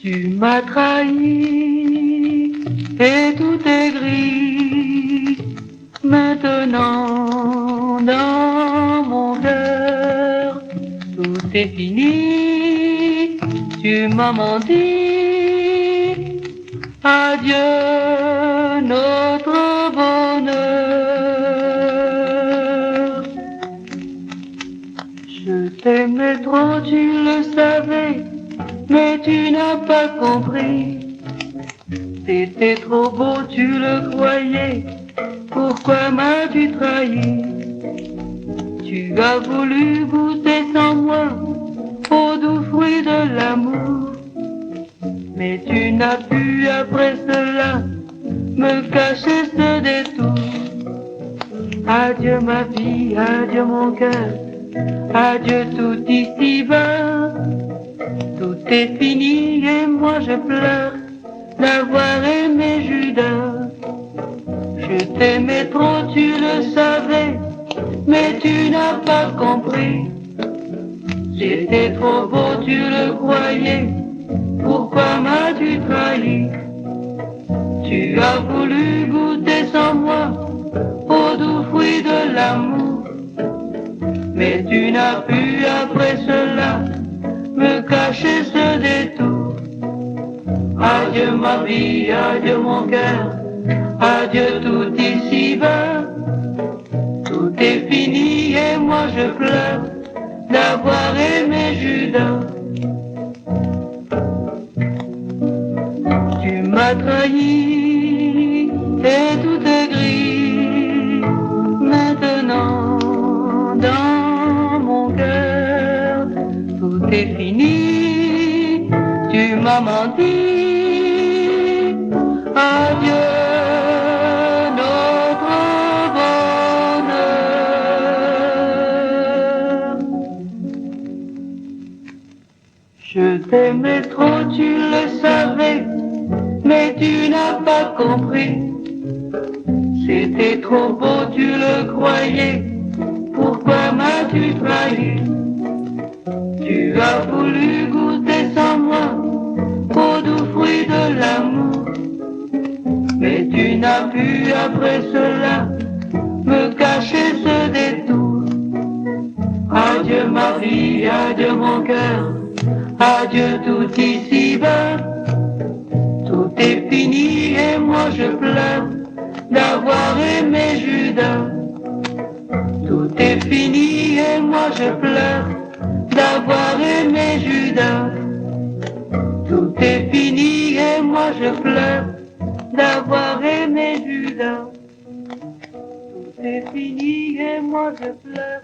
Tu m'as trahi et tout est gris. Maintenant dans mon cœur, tout est fini. Tu m'as menti. Adieu notre bonheur. Je t'aimais trop, tu le savais, mais tu n'as pas compris. C'était trop beau, tu le croyais, pourquoi m'as-tu trahi? Tu as voulu goûter sans moi au doux fruit de l'amour, mais tu n'as pu après cela me cacher ce détour. Adieu ma vie, adieu mon cœur, adieu tout ici-bas. Tout est fini et moi je pleure d'avoir aimé Judas. Je t'aimais trop, tu le savais, mais tu n'as pas compris. C'était trop beau, tu le croyais, pourquoi m'as-tu trahi? Tu as voulu goûter sans moi au doux fruit de l'amour, mais tu n'as pu après cela me cacher ce détour. Adieu ma vie, adieu mon cœur, adieu tout ici-bas. Tout est fini et moi je pleure d'avoir aimé Judas. Tu m'as trahi et tout est gris. Maintenant dans mon cœur, tout est fini. Tu m'as menti. Adieu notre bonheur. Je t'aimais trop, tu le savais, mais tu n'as pas compris. C'était trop beau, tu le croyais, pourquoi m'as-tu trahi? Tu as voulu goûter sans moi au doux fruit de l'amour, mais tu n'as pu après cela me cacher ce détour. Adieu ma vie, adieu mon cœur, adieu tout ici-bas. Tout est fini et moi je pleure d'avoir aimé Judas. Tout est fini et moi je pleure d'avoir aimé Judas. Tout est fini et moi je pleure d'avoir aimé Judas. Tout est fini et moi je pleure